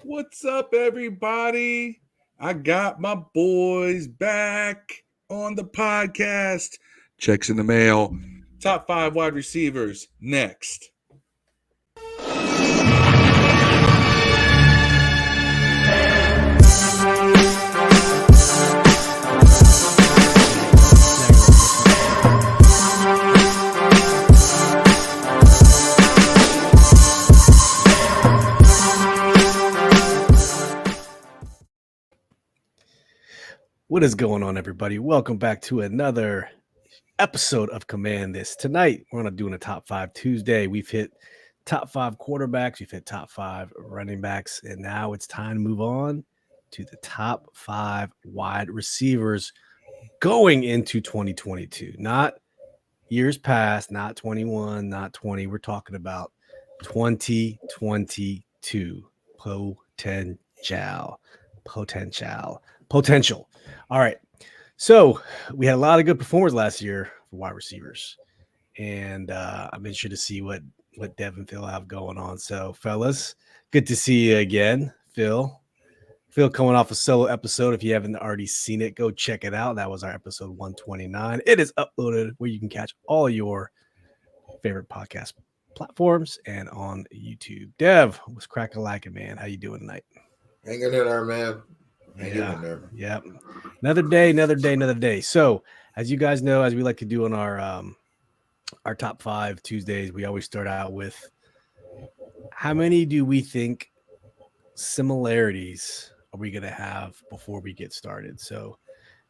What's up, everybody? I got my boys back on the podcast. Checks in the mail. Top five wide receivers next. What is going on, everybody? Welcome back to another episode of Command This. Tonight, we're doing a top five Tuesday. We've hit top five quarterbacks, we've hit top five running backs, and now it's time to move on to the top five wide receivers going into 2022. Not years past, not 21, not 20. We're talking about 2022 potential. All right. So we had a lot of good performers last year for wide receivers. And I'm interested to see what Dev and Phil have going on. So, fellas, good to see you again. Phil coming off a solo episode. If you haven't already seen it, go check it out. That was our episode 129. It is uploaded where you can catch all your favorite podcast platforms and on YouTube. Dev, what's cracking lacking, man? How you doing tonight? Hanging in there, man. Hanging in there. Yep. Another day. So, as you guys know, as we like to do on our top five Tuesdays, we always start out with how many do we think similarities are we going to have before we get started? So,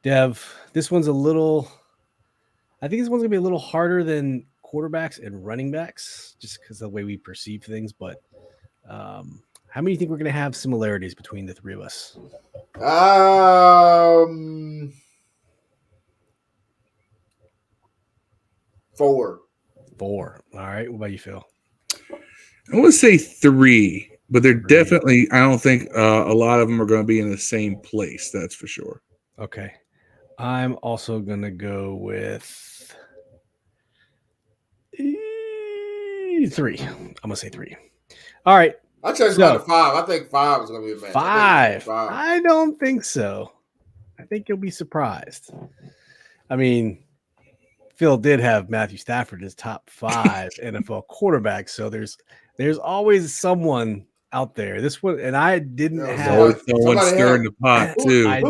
Dev, I think this one's going to be a little harder than quarterbacks and running backs just because of the way we perceive things. But how many do you think we're going to have similarities between the three of us? 4. All right. What about you, Phil? I want to say 3, but they're definitely, I don't think a lot of them are going to be in the same place. That's for sure. Okay. I'm also going to go with 3. I'm going to say 3. All right. I changed mine to 5. I think 5 is going to be a match. 5. I don't think so. I think you'll be surprised. I mean, Phil did have Matthew Stafford as top 5 NFL quarterback, so there's always someone out there. This one, and I didn't have someone stirring the pot too. I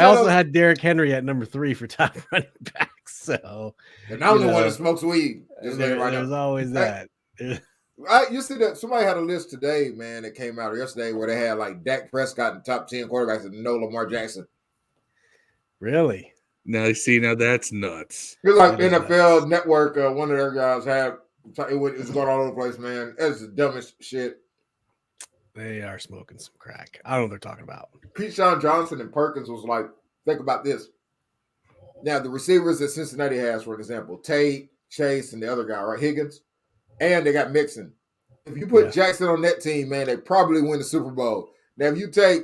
also had Derrick Henry at number 3 for top running back. So, and I'm the one that smokes weed. There's always that. You see that somebody had a list today, man, that came out yesterday where they had like Dak Prescott in top 10 quarterbacks and no Lamar Jackson. Really? Now that's nuts. It's like NFL nuts. Network, one of their guys had it's going all over the place, man. That's the dumbest shit. They are smoking some crack. I don't know what they're talking about. Keyshawn Johnson and Perkins was like, think about this. Now, the receivers that Cincinnati has, for example, Tate, Chase, and the other guy, right? Higgins. And they got Mixon. If you put Jackson on that team, man, they probably win the Super Bowl. Now, if you take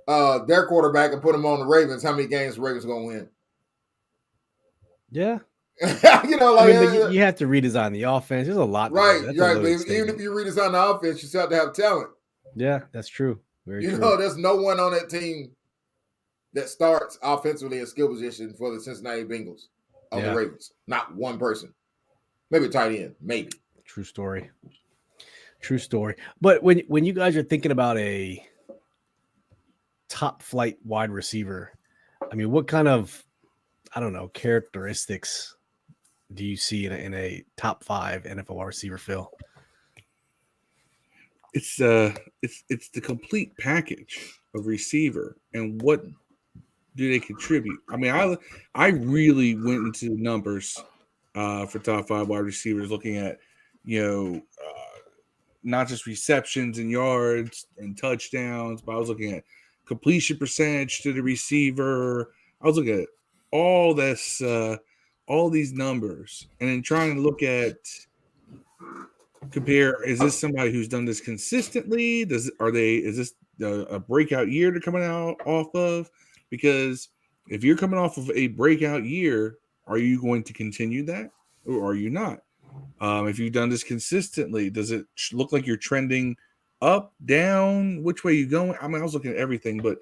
their quarterback and put him on the Ravens, how many games the Ravens going to win? Yeah. You have to redesign the offense. There's a lot. Right. But even if you redesign the offense, you still have to have talent. Yeah, that's true. Very true. There's no one on that team that starts offensively in skill position for the Cincinnati Bengals on the Ravens. Not one person. Maybe a tight end. Maybe. True story. But when you guys are thinking about a top flight wide receiver, I mean, what kind of, I don't know, characteristics do you see in a top 5 NFL wide receiver, Phil? It's the complete package of receiver and what do they contribute. I mean, I really went into the numbers for top 5 wide receivers, looking at not just receptions and yards and touchdowns, but I was looking at completion percentage to the receiver. I was looking at all this, all these numbers, and then trying to look at compare. Is this somebody who's done this consistently? Is this a breakout year they're coming out off of? Because if you're coming off of a breakout year, are you going to continue that or are you not? If you've done this consistently, does it look like you're trending up, down, which way you going? I mean, I was looking at everything, but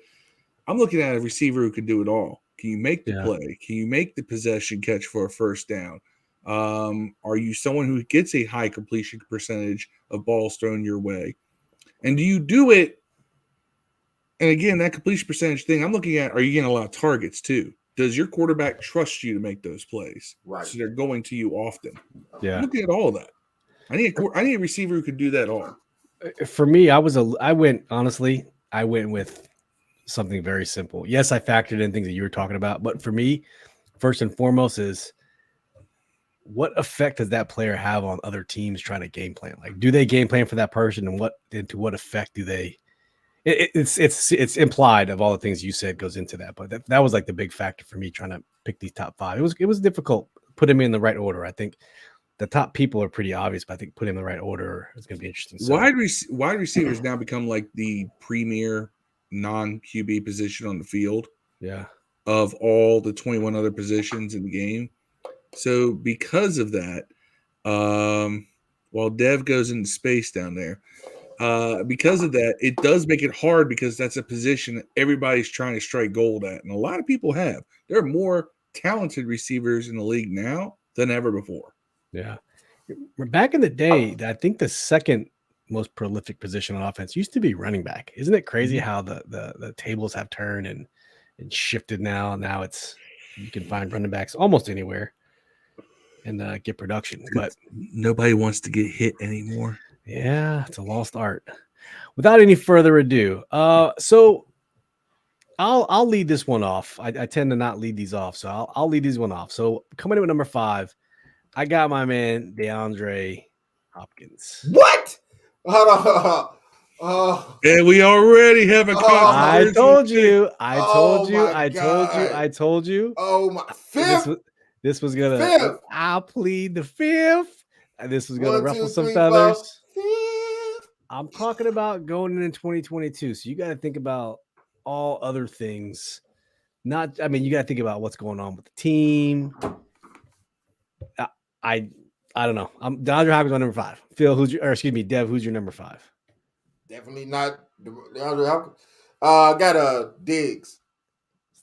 I'm looking at a receiver who can do it all. Can you make the Yeah. play? Can you make the possession catch for a first down? Are you someone who gets a high completion percentage of balls thrown your way? And do you do it? And again, that completion percentage thing, I'm looking at, are you getting a lot of targets too? Does your quarterback trust you to make those plays? Right. So they're going to you often. I'm Yeah. looking at all of that. I need a receiver who could do that all. For me, I went with something very simple. Yes, I factored in things that you were talking about, but for me, first and foremost is what effect does that player have on other teams trying to game plan? Like, do they game plan for that person, and to what effect do they? It's implied of all the things you said goes into that, but that was like the big factor for me trying to pick these top 5. It was difficult putting me in the right order. I think the top people are pretty obvious, but I think putting them in the right order is going to be interesting. So, wide receivers now become like the premier non-QB position on the field. Yeah. Of all the 21 other positions in the game. So because of that, while Dev goes into space down there, because of that, it does make it hard because that's a position that everybody's trying to strike gold at. And a lot of people have. There are more talented receivers in the league now than ever before. Yeah. Back in the day, I think the second most prolific position on offense used to be running back. Isn't it crazy how the tables have turned and shifted now? Now you can find running backs almost anywhere and get production. But nobody wants to get hit anymore. Yeah, it's a lost art. Without any further ado, so I'll lead this one off. I tend to not lead these off, so I'll lead these one off. So coming in with number 5, I got my man DeAndre Hopkins. What? Hold on. And we already have a I told you. Oh my, 5th. This was gonna. 5th. I'll plead the 5th. And this was gonna 1, ruffle 2, some 3, feathers. 4, 5th. I'm talking about going in 2022. So you got to think about all other things. You got to think about what's going on with the team. I don't know. I'm DeAndre Hopkins on number 5. Phil, Dev, who's your number 5? Definitely not DeAndre Hopkins. I got Diggs.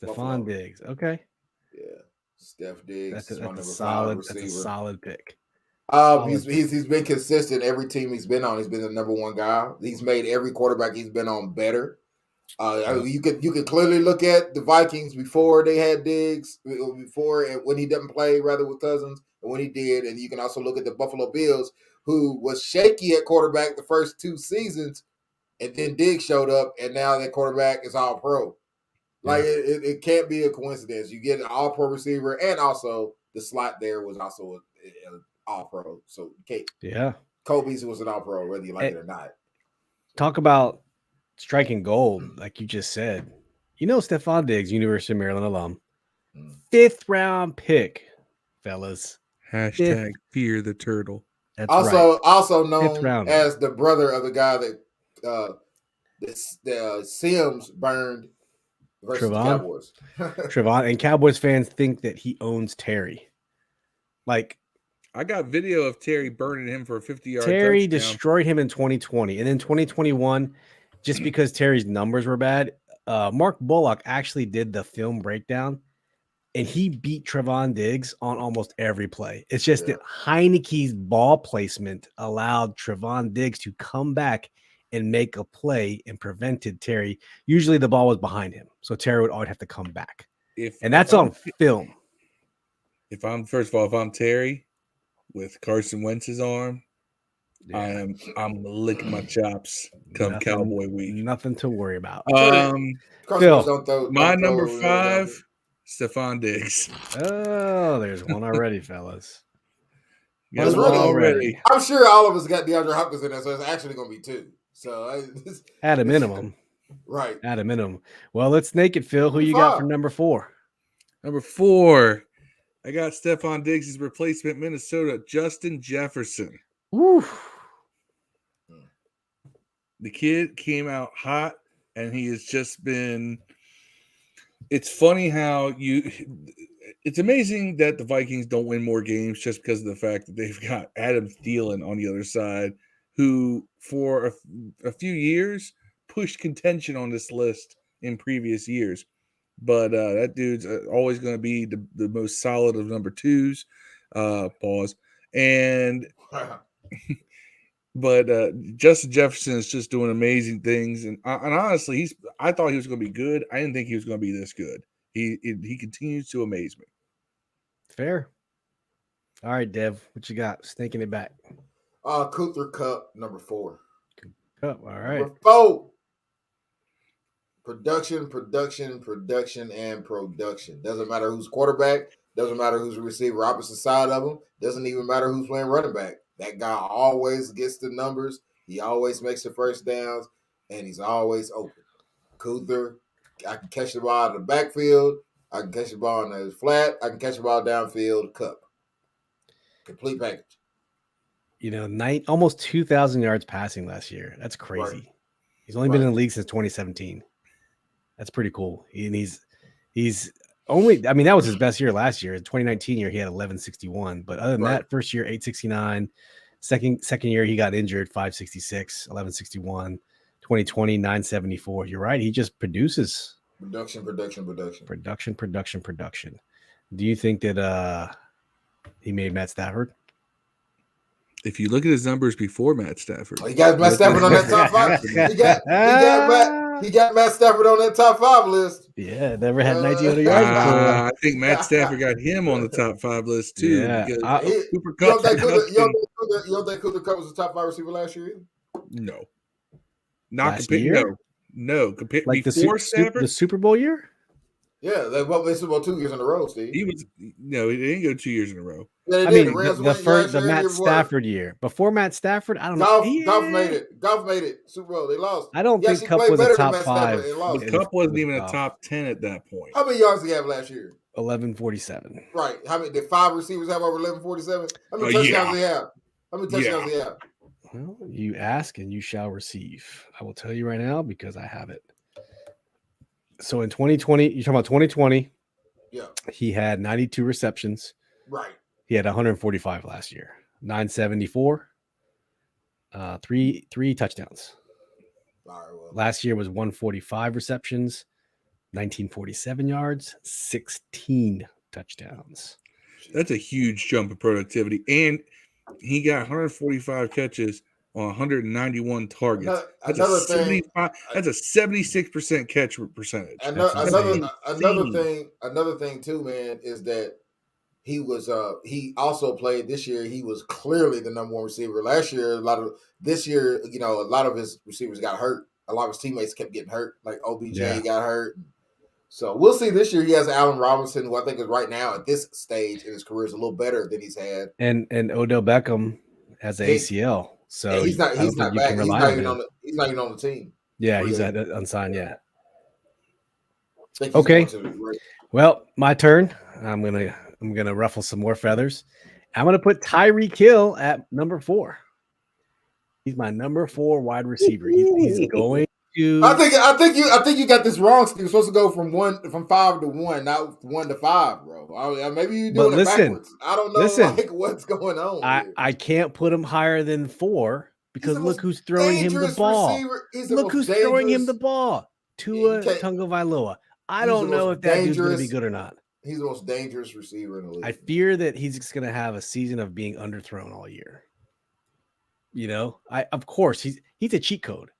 Stephon Diggs. Okay. Yeah. Steph Diggs is my number 5 receiver. That's a solid pick. He's been consistent. Every team he's been on, he's been the number 1 guy. He's made every quarterback he's been on better. You could clearly look at the Vikings before they had Diggs, before and when he didn't play, rather with Cousins, and when he did, and you can also look at the Buffalo Bills, who was shaky at quarterback the first 2 seasons, and then Diggs showed up, and now that quarterback is all pro. Like it can't be a coincidence. You get an all pro receiver, and also the slot there was also an all pro. So Kobe's was an all pro, whether you like it or not. Talk about striking gold, like you just said. Stephon Diggs, University of Maryland alum, 5th round pick, fellas. Hashtag fear the turtle. That's also known as the brother of the guy that Sims burned versus the Cowboys. Trevon, and Cowboys fans think that he owns Terry. Like, I got video of Terry burning him for a 50-yard Terry touchdown. destroyed him in 2020, and then 2021, just because Terry's numbers were bad, Mark Bullock actually did the film breakdown, and he beat Trevon Diggs on almost every play. It's just that Heineke's ball placement allowed Trevon Diggs to come back and make a play and prevented Terry. Usually the ball was behind him, so Terry would always have to come back. And that's on film. If I'm Terry with Carson Wentz's arm, I'm licking my chops come Cowboy week. Nothing to worry about. Phil, my number 5, Stephon Diggs. Oh, there's one already, fellas. Already. I'm sure all of us got DeAndre Hopkins in there, so it's actually going to be 2. So at a minimum. Right. At a minimum. Well, let's snake it, Phil. Who you got for number 4? Number 4, I got Stephon Diggs' replacement, Minnesota, Justin Jefferson. Oof. The kid came out hot, and he has just been. It's funny how it's amazing that the Vikings don't win more games just because of the fact that they've got Adam Thielen on the other side, who for a few years pushed contention on this list in previous years. But that dude's always going to be the most solid of number twos. Pause. And but Justin Jefferson is just doing amazing things, and honestly, I thought he was going to be good. I didn't think he was going to be this good. He continues to amaze me. Fair. All right, Dev, what you got? Snaking it back. Cooper Kupp, number 4. Cup. All right. Number 4. Production. Doesn't matter who's quarterback. Doesn't matter who's a receiver opposite side of him. Doesn't even matter who's playing running back. That guy always gets the numbers. He always makes the first downs, and he's always open. Cooper, I can catch the ball out of the backfield. I can catch the ball in the flat. I can catch the ball downfield. Kupp. Complete package. You know, almost 2,000 yards passing last year. That's crazy. Right. He's only been in the league since 2017. That's pretty cool. And he's only, I mean, that was his best year last year. In 2019 year, he had 1161. But other than that, first year, 869. Second year, he got injured, 566, 1161. 2020, 974. You're right. He just produces. Production. Do you think that he made Matt Stafford? If you look at his numbers before Matt Stafford, he got Matt Stafford on that top 5. He got Matt Stafford on that top 5 list. Yeah, never had 1,900 yards before. I think Matt Stafford got him on the top 5 list too. Yeah, Cooper Kupp. You don't think Cooper Kupp was the top 5 receiver last year? No, not last year. No. Compared like before Stafford, the Super Bowl year. Yeah, they Super Bowl 2 years in a row, Steve. He didn't go 2 years in a row. Yeah, I mean, the Matt Stafford year. Before Matt Stafford, I don't know. Golf made it. Super Bowl. They lost. I don't think Kupp was a top 5. But Kupp wasn't even a top 10 at that point. How many yards did he have last year? 1147. Right. How many did 5 receivers have over 1147? How many touchdowns did he have? How many touchdowns did he have? Well, you ask and you shall receive. I will tell you right now because I have it. So in 2020, you're talking about 2020. Yeah. He had 92 receptions. Right. He had 145 last year. 974. Three touchdowns. All right, well. Last year was 145 receptions, 1947 yards, 16 touchdowns. That's a huge jump in productivity. And he got 145 catches on 191 targets. That's a 76% catch percentage. Another thing too, man, is that he was he also played this year. He was clearly the number 1 receiver. Last year, this year, a lot of his receivers got hurt. A lot of his teammates kept getting hurt. Like OBJ got hurt. So we'll see this year. He has Allen Robinson, who I think is right now at this stage in his career is a little better than he's had. And Odell Beckham has an ACL. So he's not back. He's not even on the team. Yeah, he's unsigned. Yeah. Okay. Well, my turn. I'm gonna ruffle some more feathers. I'm gonna put Tyreek Hill at number 4. He's my number 4 wide receiver. He's going to. I think you got this wrong. You're supposed to go from 5 to 1, not 1 to 5, bro. Maybe you're doing it backwards. I don't know what's going on. I can't put him higher than 4 because look who's throwing him the ball. Look who's throwing him the ball. Tua Tagovailoa. I don't know if that dude's going to be good or not. He's the most dangerous receiver in the league. I fear that he's just going to have a season of being underthrown all year. Of course he's a cheat code.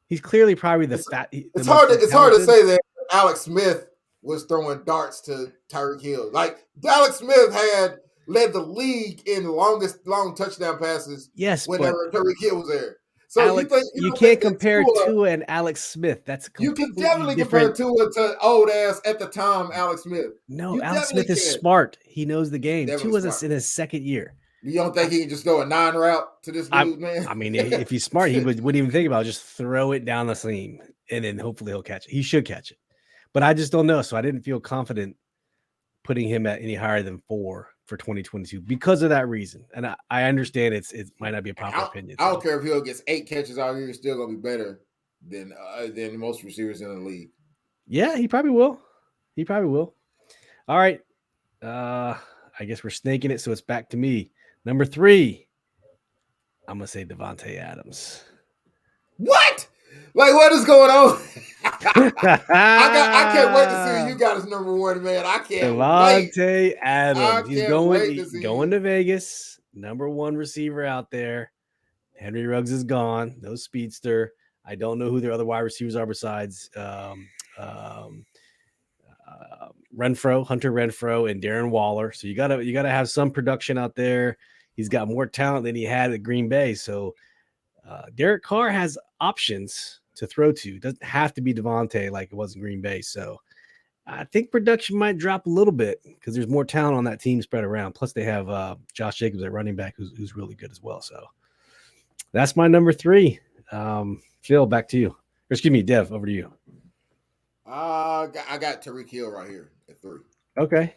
He's clearly probably the fat. It's hard to say that Alex Smith was throwing darts to Tyreek Hill. Like Alex Smith led the league in long touchdown passes. Yes, whenever Tyreek Hill was there. So Alex, you can't compare Tua and Alex Smith. That's you can definitely compare Tua to old ass at the time Alex Smith. No, Alex Smith is smart. He knows the game. Tua's in his second year. You don't think he can just throw a 9 route to this dude, man? I mean, if he's smart, he wouldn't even think about it. Just throw it down the seam, and then hopefully he'll catch it. He should catch it. But I just don't know. So I didn't feel confident putting him at any higher than 4 for 2022 because of that reason. And I understand it might not be a popular opinion. I don't care if Hill gets 8 catches out here, he's still going to be better than most receivers in the league. Yeah, he probably will. All right. I guess we're snaking it, so it's back to me. Number 3, I'm gonna say Devontae Adams. What? Like, what is going on? I can't wait to see who you got as number one, man. I can't wait. Devontae Adams. He's wait to see going you. to Vegas. Number one receiver out there. Henry Ruggs is gone. No speedster. I don't know who their other wide receivers are besides Renfro, Hunter Renfro, and Darren Waller. So you gotta have some production out there. He's got more talent than he had at Green Bay. So Derek Carr has options to throw to. It doesn't have to be Devontae like it was in Green Bay. So I think production might drop a little bit because there's more talent on that team spread around. Plus they have Josh Jacobs at running back who's really good as well. So that's my number 3. Phil, back to you. Or excuse me, Dev, over to you. I got Tyreek Hill right here at 3. Okay.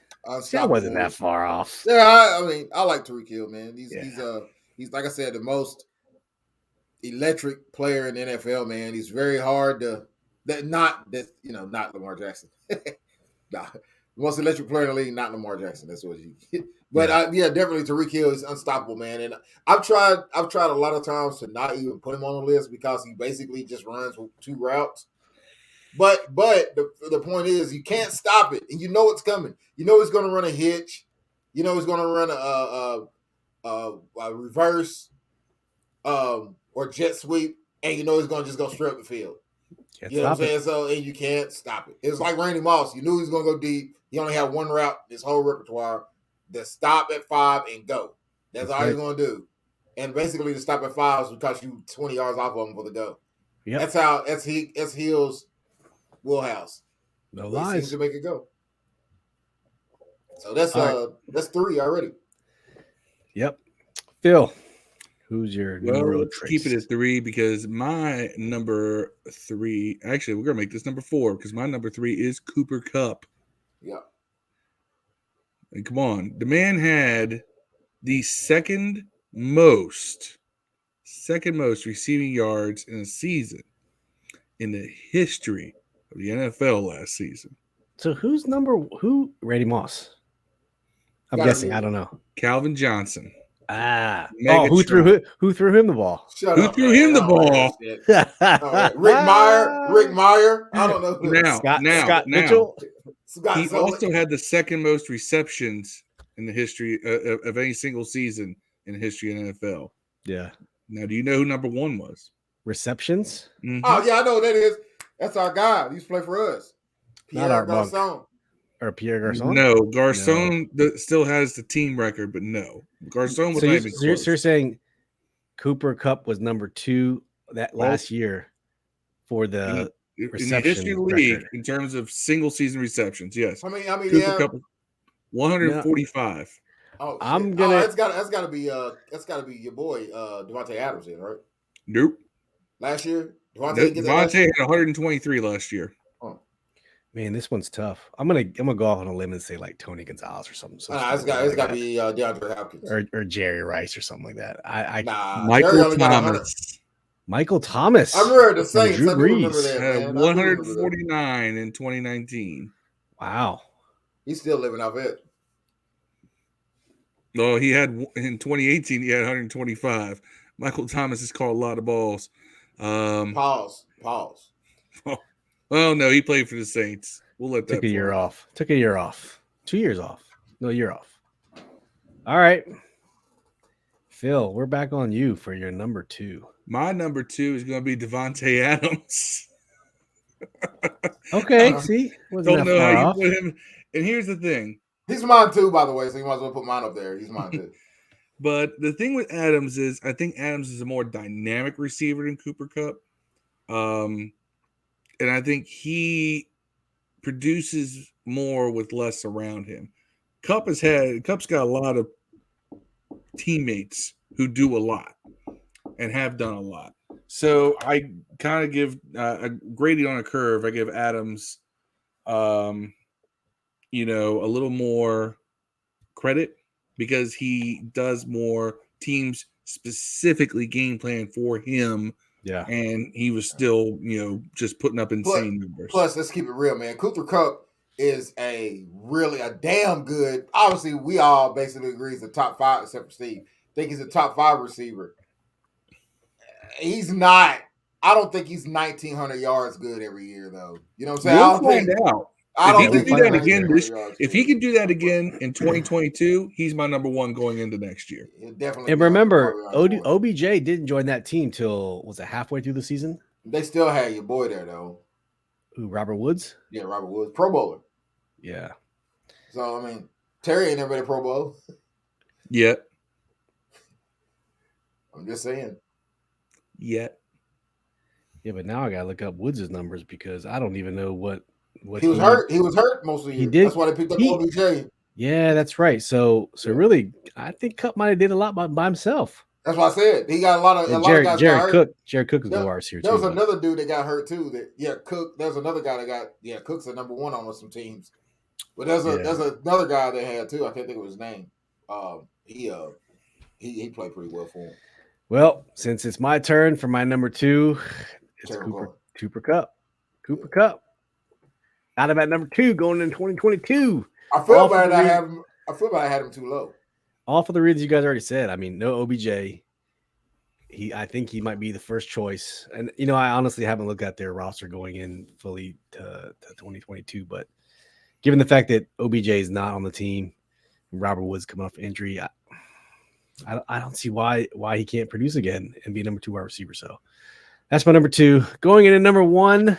That wasn't that far off. Yeah, I mean, I like Tyreek Hill, man. He's like I said, the most electric player in the NFL, man. He's very hard to not Lamar Jackson. Nah, the most electric player in the league, not Lamar Jackson. That's what you. But definitely Tyreek Hill is unstoppable, man. And I've tried a lot of times to not even put him on the list because he basically just runs 2 routes. But the point is, you can't stop it, and you know it's coming. You know he's going to run a hitch. You know he's going to run a reverse or jet sweep, and you know he's going to just go straight up the field. You know what I'm saying? So, and you can't stop it. It's like Randy Moss. You knew he was going to go deep. He only had 1 route, his whole repertoire. To stop at 5 and go. That's all you're going to do. And basically, to stop at 5 is because you 20 yards off of him for the go. Yep. That's Hill's wheelhouse. No lies. Seems to make it go. So that's 3 already. Yep. Phil, who's your number? Let's keep it at 3 because my number 3. Actually, we're gonna make this number 4 because my number 3 is Cooper Kupp. Yeah. And come on, the man had the second most receiving yards in a season in the history of the NFL last season. So who? Randy Moss. I'm guessing. I don't know. Calvin Johnson. Who threw him the ball? Who threw him the ball? Rick Meyer. I don't know. Scott Mitchell. He also had the second most receptions in the history of any single season in the history of the NFL. Yeah. Now, do you know who number 1 was? Receptions? Mm-hmm. Oh, yeah, I know who that is. That's our guy. He used to play for us. Pierre Garçon. Or Pierre Garçon? No, Garçon still has the team record, but no. Garçon was not even close. So you're saying Cooper Kupp was number 2 last year for the in the history of the league in terms of single season receptions, yes. I mean, Cooper Kupp, 145. Oh, I'm gonna. That's got to be your boy Devontae Adams, then, right? Nope. Last year, Devontae had 123 last year. Oh. Man, this one's tough. I'm gonna go off on a limb and say like Tony Gonzalez or something. It's got to be DeAndre Hopkins or Jerry Rice or something like that. Michael Thomas. Michael Thomas. I remember the Saints. Drew Brees had 149 in 2019. Wow. He's still living off it. No, he had in 2018. He had 125. Michael Thomas has caught a lot of balls. Pause. Oh no, he played for the Saints. We'll let that. Took a year off. 2 years off. No, year off. All right, Phil, we're back on you for your number 2. My number 2 is going to be Devontae Adams. Okay, see, don't know how you put him. And here's the thing. He's mine too, by the way, so you might as well put mine up there. He's mine too. But the thing with Adams is I think Adams is a more dynamic receiver than Cooper Kupp. And I think he produces more with less around him. Kupp's got a lot of teammates who do a lot and have done a lot. So I kind of give a grading on a curve. I give Adams, a little more credit because he does more. Teams specifically game plan for him. Yeah. And he was still, just putting up insane numbers. Plus, let's keep it real, man. Cooper Kupp is a damn good. Obviously, we all basically agree he's a top 5, except for Steve. I think he's a top 5 receiver He's not. I don't think he's 1,900 yards good every year, though. You know what I'm saying? We'll find out. I If he don't can think do he's that again 1,900 yards if good. he can do that again in 2022, he's my number one going into next year. He'll definitely. And be remember, probably number one. OBJ didn't join that team till was it halfway through the season? They still had your boy there though. Who, Robert Woods? Yeah, Robert Woods, Pro Bowler. Yeah. So I mean, Terry ain't never been a Pro Bowl. Yet. I'm just saying. Yet. Yeah, but now I gotta look up Woods' numbers because I don't even know what He was hurt. He was hurt most of the year. He did. That's why they picked up OBJ. Yeah, that's right. So really, I think Cup might have did a lot by himself. That's what I said. He got a lot of guys Jared got Cook. hurt. Jared Cook is the wide receiver. There was another dude that got hurt too. Cook. There's another guy that got Cook's the number one on some teams. But there's another guy they had too. I can't think of his name. He played pretty well for him. Well, since it's my turn for my number 2, it's Cooper Kupp. Cooper Kupp. Got him at number 2 going in 2022. I feel bad I had him too low. All for the reasons you guys already said. I mean, no OBJ. I think he might be the first choice. And I honestly haven't looked at their roster going in fully to 2022. But given the fact that OBJ is not on the team, Robert Woods coming off injury, I don't see why he can't produce again and be number 2 wide receiver. So that's my number 2. Going into number 1.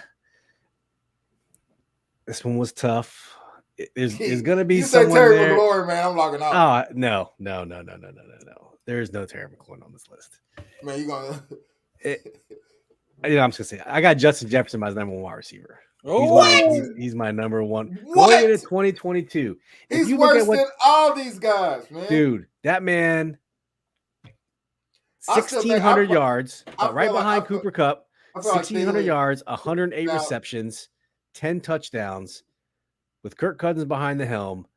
This one was tough. There's going to be someone Terry there. McLaurin, man. I'm logging off. Oh, no. There is no Terry McLaurin on this list. Man, you going to... I'm just going to say, I got Justin Jefferson as number 1 wide receiver. He's my number 1. What? Going into 2022. He's worse than all these guys, man. Dude, that man... 1,600 yards, right behind Cooper Kupp. 1,600 yards, 108 receptions, 10 touchdowns, with Kirk Cousins behind the helm,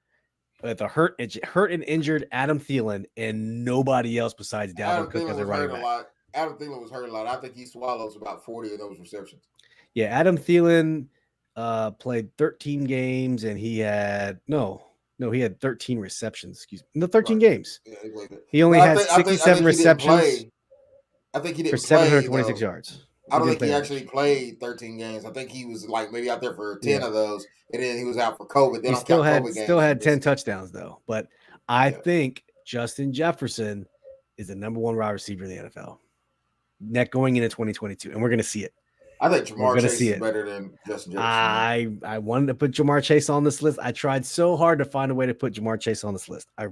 with a hurt and injured Adam Thielen, and nobody else besides Dalvin Cook as a running back. Adam Thielen was hurt a lot. I think he swallows about 40 of those receptions. Yeah, Adam Thielen played 13 games, and he had he had 13 receptions. Excuse me, 13 games. Yeah, he only had 67 receptions. I think he didn't for 726 yards. I don't think he actually played 13 games. I think he was maybe out there for 10 of those, and then he was out for COVID. Then he still had 10 touchdowns though. But I think Justin Jefferson is the number 1 wide receiver in the NFL. Going into 2022, and we're going to see it. I think Jamar Chase is better than Justin Jefferson. I wanted to put Jamar Chase on this list. I tried so hard to find a way to put Jamar Chase on this list. I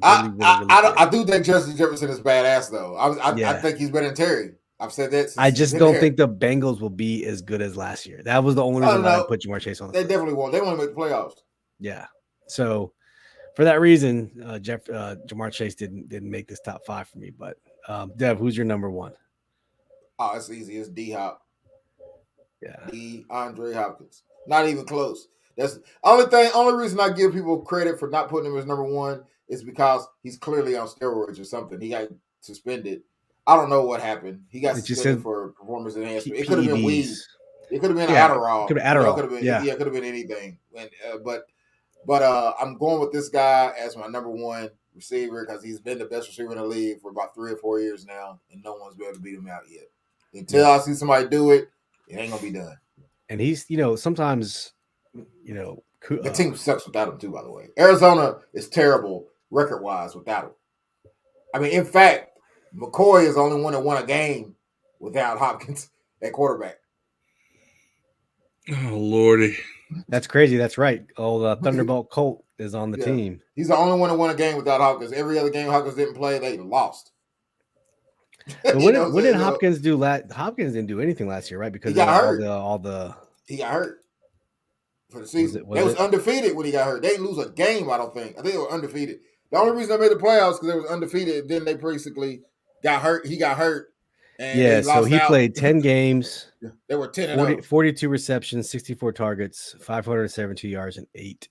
do think Justin Jefferson is badass, though. I think he's better than Terry. I've said that. I just don't think the Bengals will be as good as last year. That was the only reason why I put Jamar Chase on. They definitely won't. They want to make the playoffs. Yeah. So for that reason, Jamar Chase didn't make this top 5 for me. But Dev, who's your number 1? Oh, it's easy. It's D-Hop. Yeah. DeAndre Hopkins. Not even close. That's the only reason I give people credit for not putting him as number 1 is because he's clearly on steroids or something. He got suspended. I don't know what happened. He got suspended for performance enhancement. It could have been weed. It could have been Adderall. Could have been Adderall. It could have been anything. But I'm going with this guy as my number 1 receiver because he's been the best receiver in the league for about 3 or 4 years now, and no one's been able to beat him out yet. Until I see somebody do it, it ain't gonna be done. And he's, sometimes, the team sucks without him too. By the way, Arizona is terrible record-wise without him. I mean, in fact, McCoy is the only one that won a game without Hopkins at quarterback. Oh Lordy, that's crazy. That's right. Oh, the Thunderbolt Colt is on the team. He's the only one that won a game without Hopkins. Every other game Hopkins didn't play, they lost. What did Hopkins do? Hopkins didn't do anything last year, right? Because he got hurt. He got hurt for the season. They was undefeated when he got hurt. They didn't lose a game, I don't think. I think they were undefeated. The only reason they made the playoffs because they was undefeated. Then they basically got hurt. He got hurt. And so he played 10 games. They were 10 42 receptions, 64 targets, 572 yards, and 8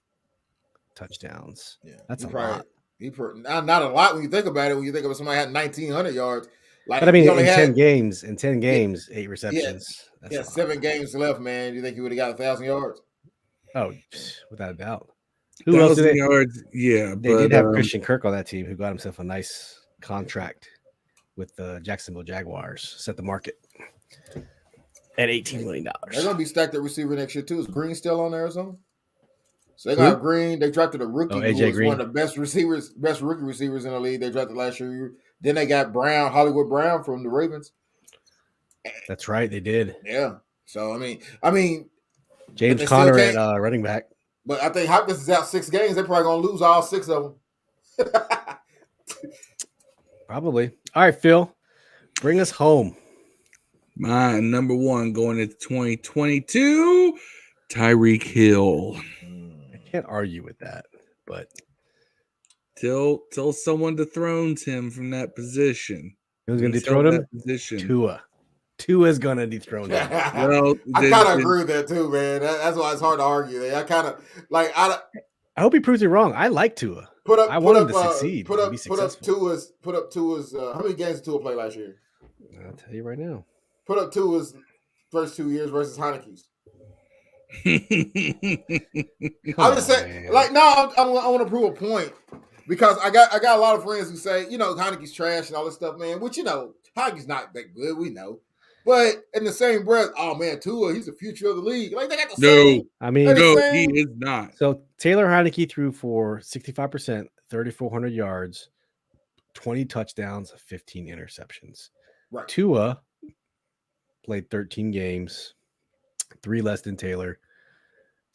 touchdowns. Yeah, that's a lot. Not a lot when you think about it. When you think about somebody had 1,900 yards. But I mean, in 10 games, 8 receptions. Yeah, 7 games left, man. You think he would have got 1,000 yards? Oh, without a doubt. Who else did yards? Yeah, they did have Christian Kirk on that team, who got himself a nice contract with the Jacksonville Jaguars. Set the market. at $18 million. They're gonna be stacked at receiver next year too. Is Green still on there or something? So they got Green. They drafted a rookie who AJ was Green. one of the best rookie receivers in the league. They drafted last year. Then they got Hollywood Brown from the Ravens. That's right, they did. Yeah. So I mean, James Conner at running back. But I think Hopkins is out 6 games. They're probably gonna lose all 6 of them. Probably. All right, Phil, bring us home. My number 1 going into 2022, Tyreek Hill. I can't argue with that, but till someone dethrones him from that position. Who's going to dethrone him? Tua. Tua's going to dethrone him. Well, I kind of agree with that too, man. That's why it's hard to argue. I kind of like. I hope he proves me wrong. I like Tua. I want him to succeed. Put up Tua's. How many games did Tua play last year? I'll tell you right now. Put up Tua's first 2 years versus Heineke's. I'm just saying, like, no, I want to prove a point because I got a lot of friends who say, Heineke's trash and all this stuff, man. Which Heineke's not that good, we know. But in the same breath, oh man, Tua, he's the future of the league. Like they got the same. He is not. So Taylor Heineke threw for 65%, 3,400 yards, 20 touchdowns, 15 interceptions. Right. Tua played 13 games, 3 less than Taylor,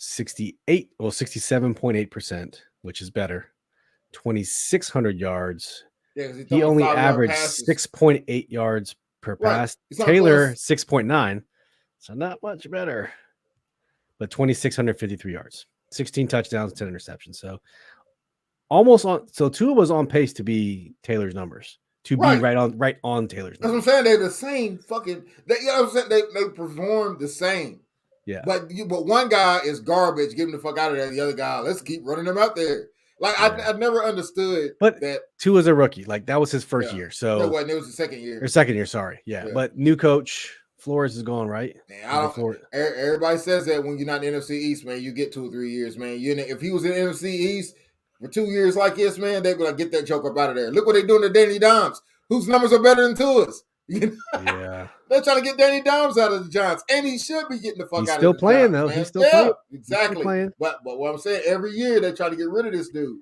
67.8%, which is better. 2,600 yards. Yeah, he only averaged 6.8 yards per pass. Taylor 6.9, so not much better. But 2,653 yards, 16 touchdowns, 10 interceptions. So almost on. So Tua was on pace to be Taylor's numbers. To be right on Taylor's numbers. That's what I'm saying. They're the same fucking. They perform the same. Yeah. But one guy is garbage. Get him the fuck out of there. The other guy, let's keep running them out there. Like I never understood that. Tua's a rookie. Like that was his first year. So no, it was the second year. Or second year, sorry. Yeah. But new coach Flores is gone, right? Man, everybody says that when you're not in the NFC East, man, you get 2 or 3 years, man. If he was in the NFC East for 2 years like this, man, they're gonna get that joke up out of there. Look what they're doing to Danny Dimes, whose numbers are better than Tua's. Yeah. They're trying to get Danny Dimes out of the Giants, and he should be getting the fuck out of the Giants. He's still playing, though. He's still playing. Exactly. But what I'm saying, every year they try to get rid of this dude.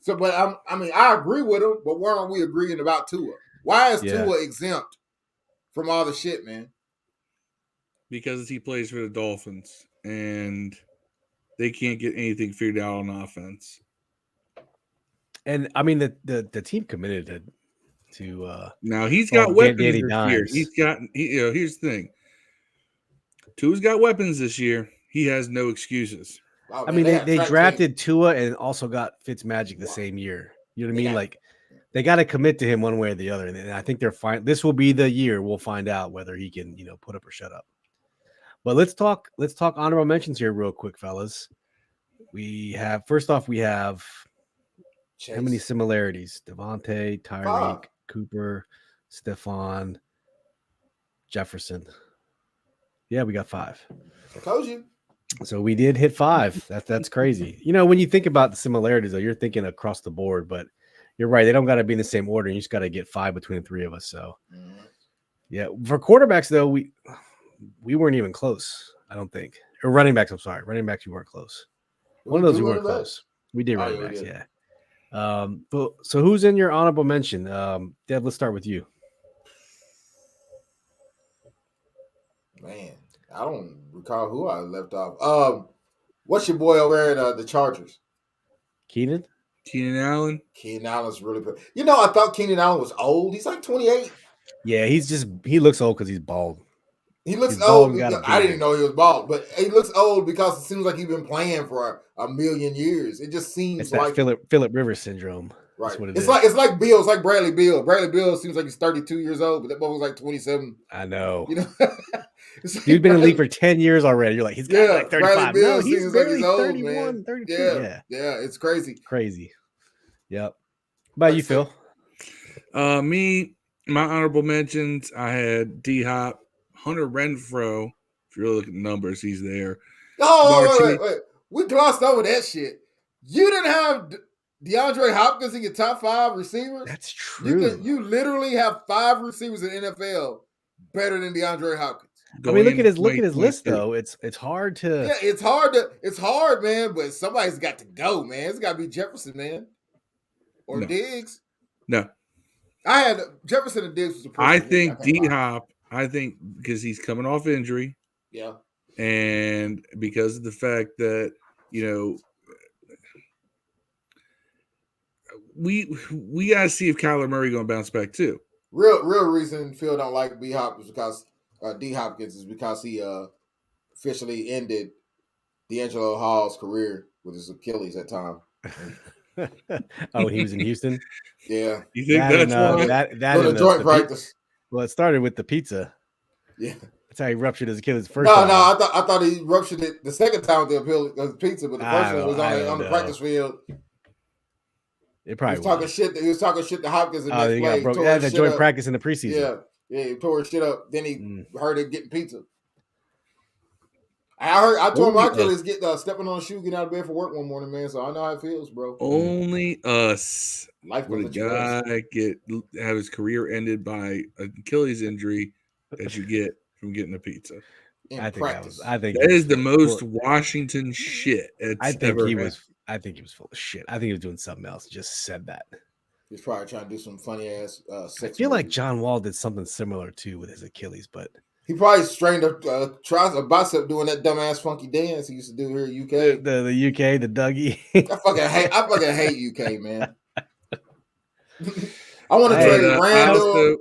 So, but I agree with him, but why aren't we agreeing about Tua? Why is Tua exempt from all the shit, man? Because he plays for the Dolphins, and they can't get anything figured out on offense. And I mean the team committed to now he's got weapons this year. Here's the thing. Tua's got weapons this year. He has no excuses. Oh, I mean, they drafted Tua and also got Fitzmagic the same year. You know what I mean? Like they got to commit to him one way or the other. And I think they're fine. This will be the year we'll find out whether he can, put up or shut up. But let's talk honorable mentions here real quick, fellas. First off, we have Chase. How many similarities? Devontae, Tyreek, Cooper, Stephon, Jefferson. Yeah, we got 5. I told you. So we did hit 5. That's crazy. When you think about the similarities, though, you're thinking across the board, but you're right. They don't got to be in the same order. You just got to get 5 between the 3 of us. So, yeah. For quarterbacks, though, we weren't even close, I don't think. Or running backs, I'm sorry. Running backs, we weren't close. One of those we weren't close. We did running backs, yeah. So who's in your honorable mention? Dev, let's start with you. Man, I don't recall who I left off. What's your boy over there at the Chargers? Keenan Allen. Keenan Allen's really good. I thought Keenan Allen was old. He's like 28. Yeah, he looks old because he's bald. He looks old. I didn't know he was bald, but he looks old because it seems like he's been playing for a million years. It just seems it's like Phillip Rivers syndrome. Right. That's what it's like Bill. It's like Bradley Beal. Bradley Beal seems like he's 32 years old, but that boy was like 27. I know. He's been in the league for 10 years already. You're like, he's got like 35. No, he's barely old, 31, man. 32. Yeah, it's crazy. Crazy. Yep. How about you, Phil? My honorable mentions, I had D-Hop, Hunter Renfrow. If you really look at the numbers, he's there. Oh, wait. We glossed over that shit. You didn't have DeAndre Hopkins in your top 5 receivers? That's true. You literally have 5 receivers in the NFL better than DeAndre Hopkins. I mean, look Going at his into list 2022. though. It's hard to. Yeah, it's hard, man. But somebody's got to go, man. It's got to be Jefferson, man, or No. Diggs. No, I had Jefferson and Diggs was a push I for me. think can't lie. D Hop. I think because he's coming off injury, Yeah, and because of the fact that we gotta see if Kyler Murray gonna bounce back too. real reason Phil don't like B Hop is because D Hopkins is because he officially ended D'Angelo Hall's career with his Achilles at time. Oh, he was in Houston. Yeah, You think That that's and, why? that doing and a joint the practice. well, it started with the pizza. Yeah. That's how he ruptured his Achilles first. No, time. I thought he ruptured it the second time with the pizza, but the I first one don't- was I don't on the know. practice field. It He probably was talking shit. He was talking shit to Hopkins the Oh, next he play. got broke. Tore Yeah, his that shit joint up. practice in the preseason. Yeah, he tore his shit up. Then he Mm. heard it getting pizza. I told my Only Achilles stepping on a shoe, getting out of bed for work one morning, man. So I know how it feels, bro. Only us Life would a gonna let you rest. guy have his career ended by an Achilles injury that you get from getting a pizza. In I think that practice. was. I think That he was is the full- most full- Washington shit it's I think ever he had. was. I think he was full of shit. I think he was doing something else. Just said that. He's probably trying to do some funny ass I sex. feel like movies. John Wall did something similar too with his Achilles, but He probably strained a bicep doing that dumbass funky dance he used to do here in UK. the UK, the Dougie. I fucking hate UK, man. I want to Hey, trade I Randall. also,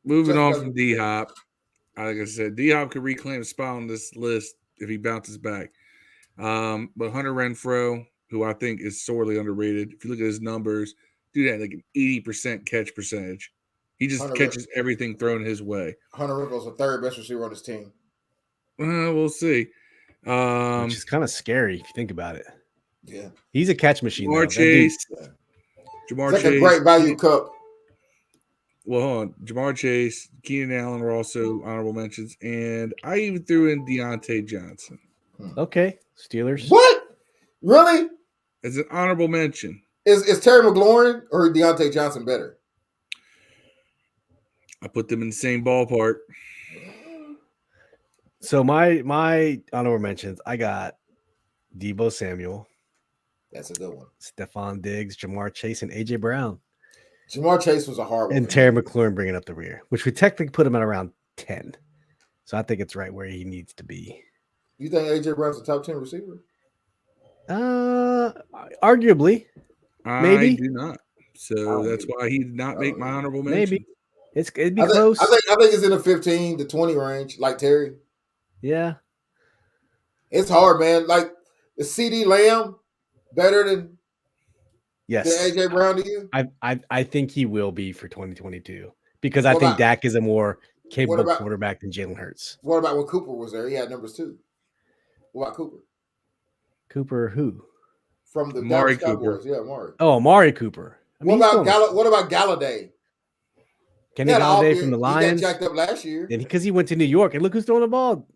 moving Just on because from of- D Hop, like I said, D Hop could reclaim a spot on this list if he bounces back. But Hunter Renfro, who I think is sorely underrated, if you look at his numbers, dude had like an 80% catch percentage. He just Hunter catches everything thrown his way. Hunter Renfro's the third best receiver on this team. We'll see. Which is kind of scary if you think about it. Yeah, He's a catch machine. though. Jamar That dude- Chase. Yeah. Jamar it's like Chase. a great value cup. Well, hold on. Jamar Chase, Keenan Allen were also honorable mentions. And I even threw in Deontay Johnson Okay, Steelers. What? Really? as an honorable mention. Is Terry McLaurin or Deontay Johnson better? I put them in the same ballpark. So my honorable mentions, I got Debo Samuel, That's a good one. Stephon Diggs, Jamar Chase, and AJ Brown, Jamar Chase was a hard one. and for Terry me. McLaurin bringing up the rear, which we technically put him at around 10. So I think it's right where he needs to be. You think AJ Brown's a top 10 receiver? Arguably, Maybe. I do not. So that's why he did not make my honorable mention. maybe it'd be I think, close. I think it's in the 15 to 20 range, like Terry. Yeah, It's hard, man. Like, is CD Lamb better than yes. AJ Brown to you? I think he will be for 2022 because I What think about- Dak is a more capable about- quarterback than Jalen Hurts. What about when Cooper was there? He had numbers too. What about Cooper? Cooper, who? From the Amari Dallas Cooper. Cowboys. Yeah, Amari. Oh, Amari Cooper. I mean, What about Galladay? Kenny He had an off Galladay year. from the He got Lions? jacked up last year. Because he went to New York, and look who's throwing the ball.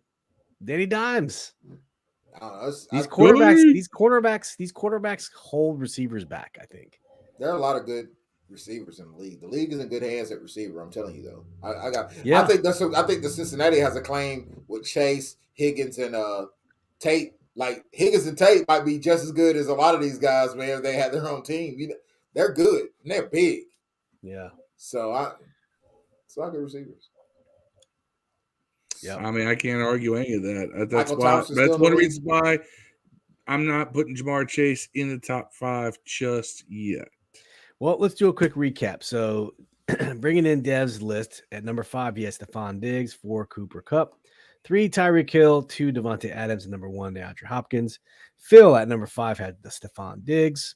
Danny Dimes. I don't know. These Really? quarterbacks hold receivers back, I think. There are a lot of good receivers in the league. The league is in good hands at receiver. I'm telling you though. Yeah. I think the Cincinnati has a claim with Chase, Higgins, and Tate. Like Higgins and Tate might be just as good as a lot of these guys, man. If they had their own team. They're good and they're big. Yeah. So I get receivers. Yeah. I mean, I can't argue any of that. That's Michael why. Thompson's That's still in one the league. reason why I'm not putting Jamar Chase in the top 5 just yet. Well, let's do a quick recap. So, bringing in Dev's list at number 5, he has Stephon Diggs, 4, Cooper Kupp, 3, Tyreek Hill, 2, Devontae Adams, and number 1, DeAndre Hopkins. Phil at number 5 had the Stephon Diggs,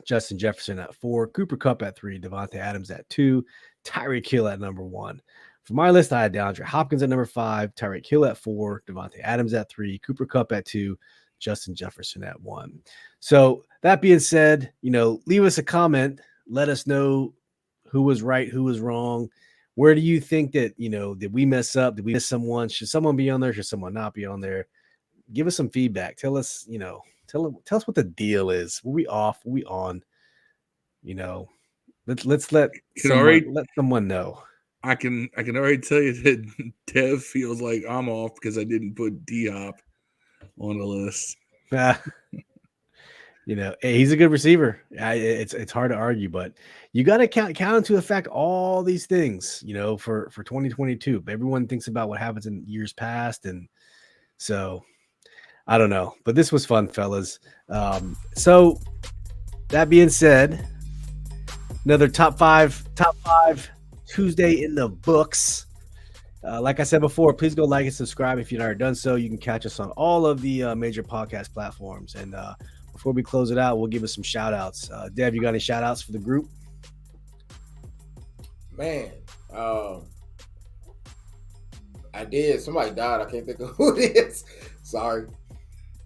Justin Jefferson at 4, Cooper Kupp at 3, Devontae Adams at 2, Tyreek Hill at number 1. For my list, I had DeAndre Hopkins at number 5, Tyreek Hill at 4, Devontae Adams at 3, Cooper Kupp at 2, Justin Jefferson at 1. So that being said, leave us a comment. Let us know who was right, who was wrong. Where do you think that, did we mess up? Did we miss someone? Should someone be on there? Should someone not be on there? Give us some feedback. Tell us, tell us what the deal is. Were we off? Were we on? Let's let Can already- someone know. I can already tell you that Dev feels like I'm off because I didn't put D-Hop on the list. Hey, he's a good receiver. It's hard to argue, but you got to count into effect all these things, for 2022. Everyone thinks about what happens in years past, and so I don't know. But this was fun, fellas. So that being said, another top five Tuesday in the books. Like I said before, please go like and subscribe if you've never done so. You can catch us on all of the major podcast platforms. And before we close it out, we'll give us some shout outs. Dev, you got any shout outs for the group? Man, I did. Somebody died. I can't think of who it is. Sorry.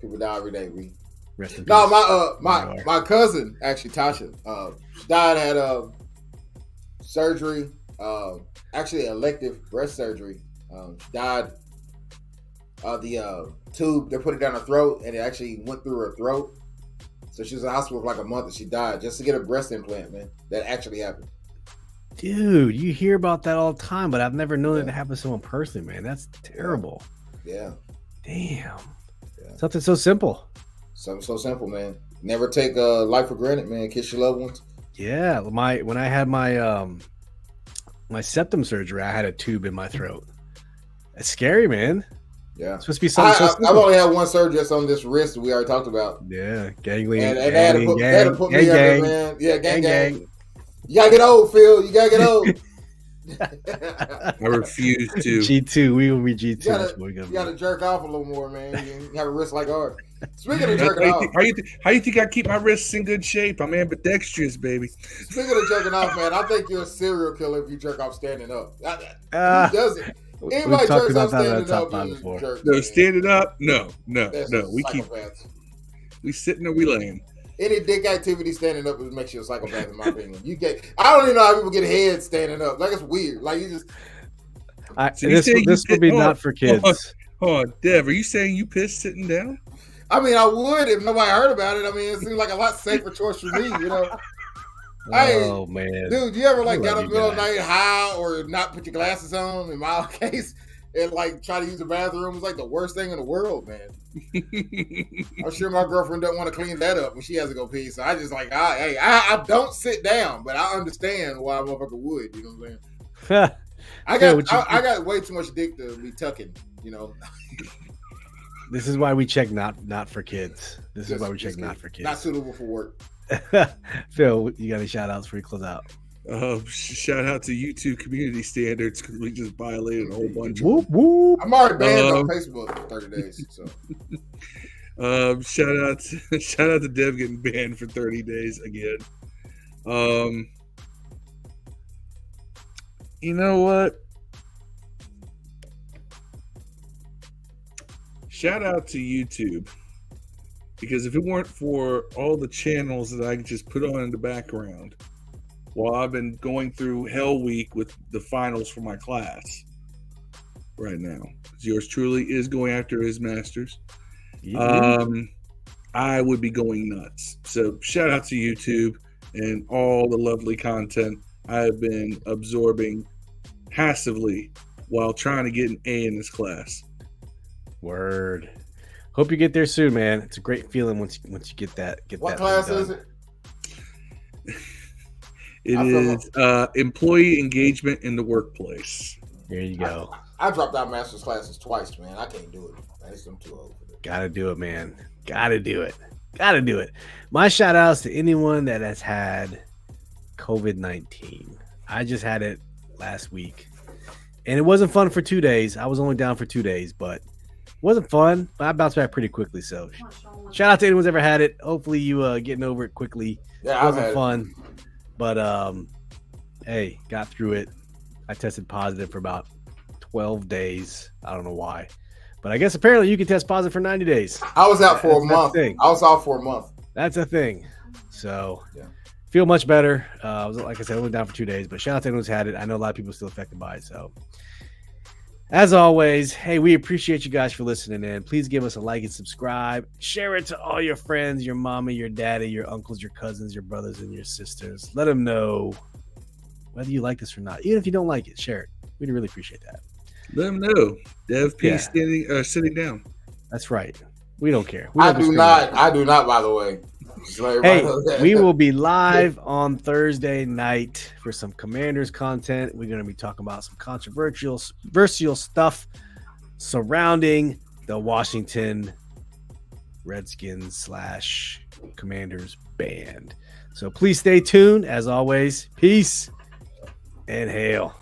People die every day. Rest in No, peace. my cousin, actually Tasha, she died, had surgery, actually elective breast surgery. She died the tube, they put it down her throat and it actually went through her throat. So she was in the hospital for like a month and she died just to get a breast implant, man. That actually happened. Dude, you hear about that all the time, but I've never known it to happen to someone personally, man. That's terrible. Yeah. Damn. Yeah. Something so simple. Something so simple, man. Never take life for granted, man. Kiss your loved ones. Yeah. When I had my my septum surgery, I had a tube in my throat. It's scary, man. Yeah. It's supposed to be something so simple. I've only had one surgery just on this wrist that we already talked about. Yeah. Ganglion. And they had to put me under, man. Yeah, gang. You gotta get old, Phil. You gotta get old. I refuse to. G2. We will be G2. You gotta jerk off a little more, man. You have a wrist like ours. Speaking of jerking off. How you think I keep my wrists in good shape? I'm ambidextrous, baby. Speaking of jerking off, man, I think you're a serial killer if you jerk off standing up. Who doesn't? Anybody jerks off standing up? No, standing up? No. That's We sitting or we laying. Any dick activity standing up makes you a psychopath, in my opinion. I don't even know how people get head standing up. Like, it's weird. Like, you just. This would be not for kids. Hold on, Dev, are you saying you piss sitting down? I mean, I would if nobody heard about it. I mean, it seems like a lot safer choice for me, Oh, man. Dude, you ever got up in the middle of the night high or not put your glasses on, in my case, and try to use the bathroom? It's like the worst thing in the world, man. I'm sure my girlfriend doesn't want to clean that up when she has to go pee. So I just I don't sit down, but I understand why a motherfucker would. You know what I'm saying? I got way too much dick to be tucking. This is why we check not for kids. This is why we check not for kids. Not suitable for work. Phil, you got any shout outs before we close out? Shout out to YouTube community standards because we just violated a whole bunch. Whoop, whoop. I'm already banned on Facebook for 30 days. So, shout out to Dev getting banned for 30 days again. You know what? Shout out to YouTube. Because if it weren't for all the channels that I could just put on in the background while I've been going through Hell Week with the finals for my class right now, yours truly is going after his master's. I would be going nuts. So shout out to YouTube and all the lovely content I have been absorbing passively while trying to get an A in this class. Word. Hope you get there soon, man. It's a great feeling once you get that. What class is it? It is employee engagement in the workplace. There you go. I dropped out master's classes twice, man. I can't do it. I'm too old for it. Gotta do it, man. Gotta do it. My shout outs to anyone that has had COVID-19. I just had it last week. And it wasn't fun for 2 days. I was only down for 2 days, but it wasn't fun. But I bounced back pretty quickly. So shout out to anyone who's ever had it. Hopefully you getting over it quickly. Yeah, it wasn't fun. But hey, got through it. I tested positive for about 12 days. I don't know why. But I guess apparently you can test positive for 90 days. I was out for a month. I was out for a month. That's a thing. So yeah. Feel much better. I was, like I said, only down for 2 days, but shout out to anyone who's had it. I know a lot of people are still affected by it. So as always, hey, we appreciate you guys for listening in. Please give us a like and subscribe. Share it to all your friends, your mama, your daddy, your uncles, your cousins, your brothers, and your sisters. Let them know whether you like this or not. Even if you don't like it, share it. We'd really appreciate that. Let them know. Dev P Yeah. sitting down. That's right. We don't care. We I don't do discriminate. not. I do not. By the way. Just let everybody Hey, know that. we will be live on Thursday night for some Commanders content. We're going to be talking about some controversial stuff surrounding the Washington Redskins / Commanders band. So please stay tuned. As always, peace and hail.